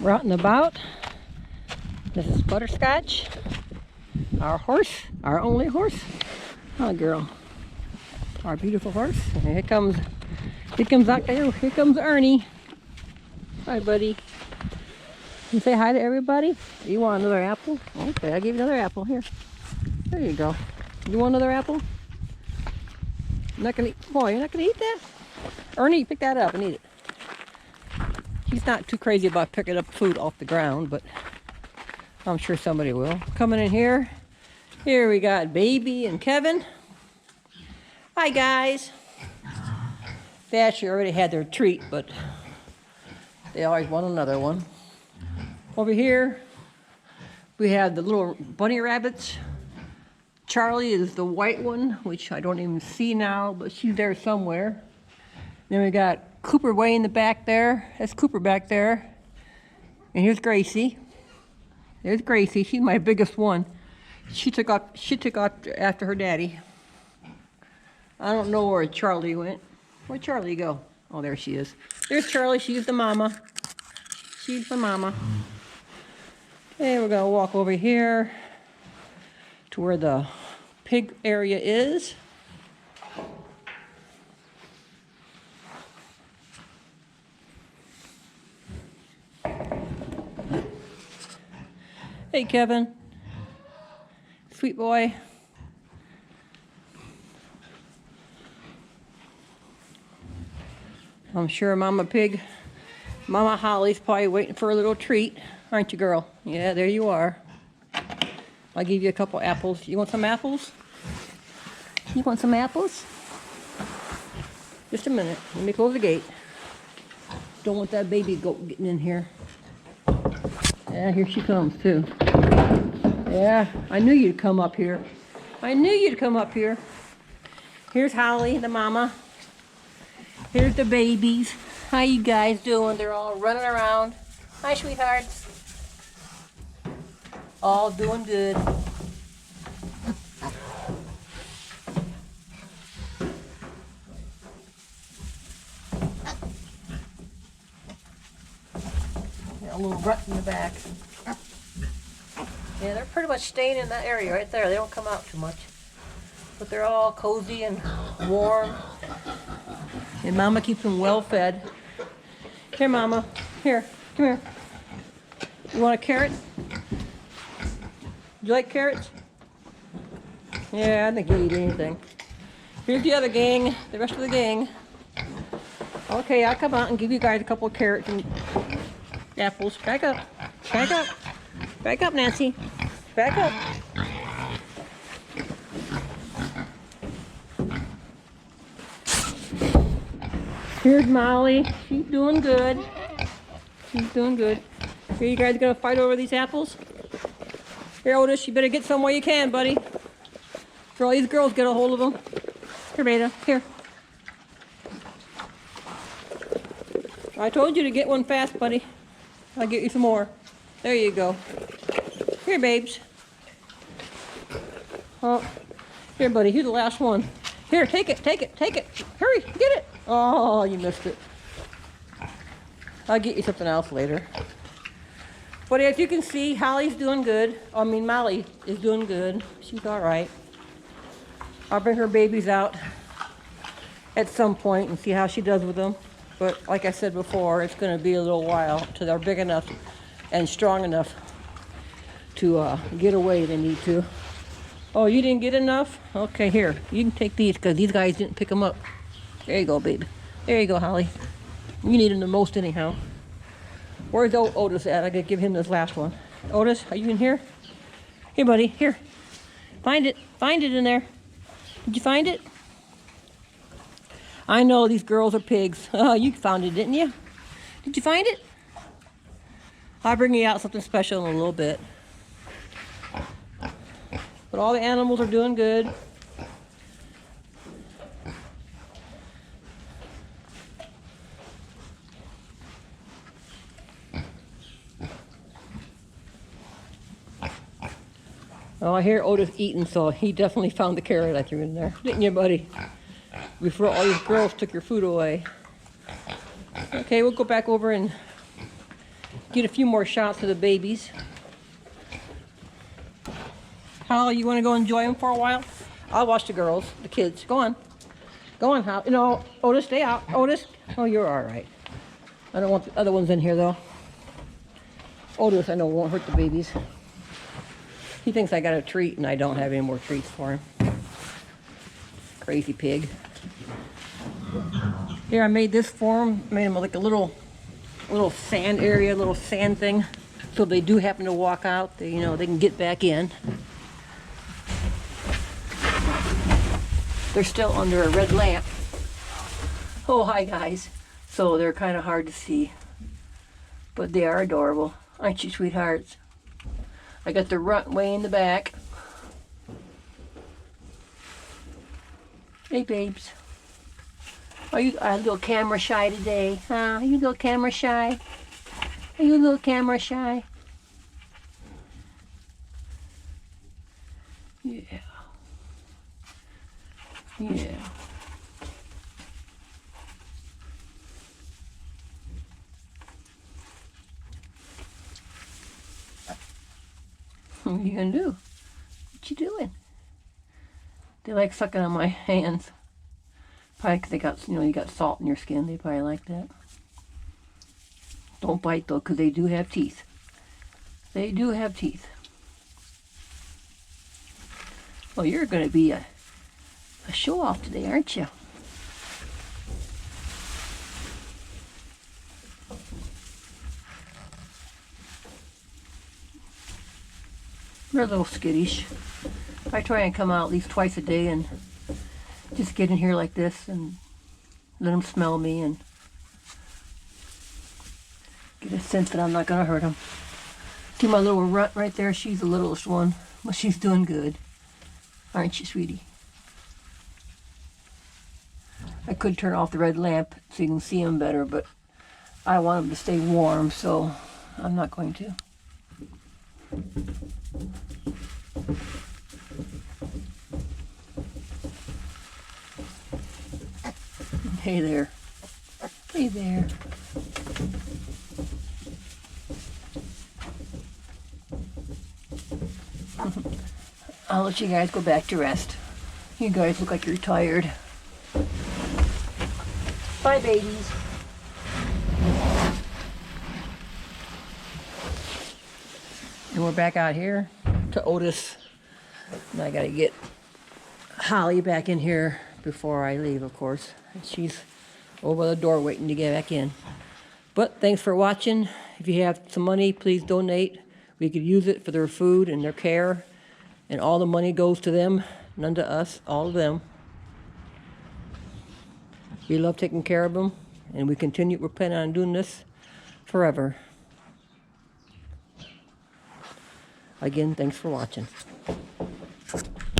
We're out and about. This is Butterscotch, our horse, our only horse. Oh, girl, our beautiful horse. And here comes out there. Here comes Ernie. Hi, buddy. You say hi to everybody. You want another apple? Okay, I'll give you another apple. Here. There you go. You want another apple? You're not gonna eat. Boy, you're not gonna eat that? Ernie, pick that up and eat it. He's not too crazy about picking up food off the ground, but I'm sure somebody will. Coming in here. Here we got Baby and Kevin. Hi, guys. They actually already had their treat, but they always want another one. Over here, we have the little bunny rabbits. Charlie is the white one, which I don't even see now, but she's there somewhere. Then we got Cooper way in the back there. That's Cooper back there. And here's Gracie. There's Gracie. She's my biggest one. She took off after her daddy. I don't know where Charlie went. Where'd Charlie go? Oh, there she is. There's Charlie. She's the mama. She's the mama. Okay, we're gonna walk over here to where the pig area is. Hey, Kevin. Sweet boy. I'm sure Mama Holly's probably waiting for a little treat, aren't you, girl? Yeah, there you are. I'll give you a couple apples. You want some apples? You want some apples? Just a minute. Let me close the gate. Don't want that baby goat getting in here. Yeah, here she comes, too. Yeah, I knew you'd come up here. I knew you'd come up here. Here's Holly, the mama. Here's the babies. How you guys doing? They're all running around. Hi, sweethearts. All doing good. Got a little rut in the back. Yeah, they're pretty much staying in that area right there. They don't come out too much. But they're all cozy and warm. And Mama keeps them well fed. Here, Mama. Here. Come here. You want a carrot? Do you like carrots? Yeah, I think you'll eat anything. Here's the other gang, the rest of the gang. Okay, I'll come out and give you guys a couple of carrots and apples. Back up. Back up. Back up, Nancy. Back up. Here's Molly. She's doing good. She's doing good. Here, you guys gonna fight over these apples? Here, Otis, you better get some while you can, buddy. For all these girls get a hold of them. Here, Beta. Here. I told you to get one fast, buddy. I'll get you some more. There you go. Here, babes. Oh, here, buddy. Here's the last one. Here, take it, take it, take it. Hurry, get it. Oh, you missed it. I'll get you something else later. But as you can see, Holly's doing good. I mean, Molly is doing good. She's all right. I'll bring her babies out at some point and see how she does with them. But like I said before, it's going to be a little while till they're big enough and strong enough to get away. They need to. Oh, you didn't get enough? Okay, here. You can take these because these guys didn't pick them up. There you go, baby. There you go, Holly. You need them the most anyhow. Where's Otis at? I gotta give him this last one. Otis, are you in here? Here, buddy. Here. Find it. Find it in there. Did you find it? I know these girls are pigs. Oh, you found it, didn't you? Did you find it? I'll bring you out something special in a little bit. But all the animals are doing good. Oh, I hear Otis eating, so he definitely found the carrot I threw in there. Didn't you, buddy? Before all these girls took your food away. Okay, we'll go back over and Get a few more shots of the babies. Hal, you want to go enjoy them for a while? I'll watch the girls, the kids. Go on. Go on, Hal. No, Otis, stay out. Otis. Oh, you're all right. I don't want the other ones in here, though. Otis, I know, won't hurt the babies. He thinks I got a treat, and I don't have any more treats for him. Crazy pig. Here, I made this for him. Made him like a little sand area, little sand thing. So if they do happen to walk out, they can get back in. They're still under a red lamp. Oh, hi guys. So they're kind of hard to see. But they are adorable. Aren't you, sweethearts? I got the runt way in the back. Hey, babes. Are you a little camera shy today? Huh? Are you a little camera shy? Are you a little camera shy? Yeah. Yeah. What are you gonna do? What you doing? They like sucking on my hands. Probably 'cause they got, you got salt in your skin. They probably like that. Don't bite though, 'cause they do have teeth. They do have teeth. Well, you're gonna be a show off today, aren't you? They're a little skittish. I try and come out at least twice a day and just get in here like this and let them smell me and get a sense that I'm not going to hurt them. See my little runt right there? She's the littlest one. Well, she's doing good. Aren't you, sweetie? I could turn off the red lamp so you can see them better, but I want them to stay warm, so I'm not going to. Hey there. Hey there. I'll let you guys go back to rest. You guys look like you're tired. Bye, babies. And we're back out here to Otis. And I gotta get Holly back in here before I leave, of course. She's over the door waiting to get back in. But thanks for watching. If you have some money, please donate. We could use it for their food and their care. And all the money goes to them, none to us, all of them. We love taking care of them, and we're planning on doing this forever. Again, thanks for watching.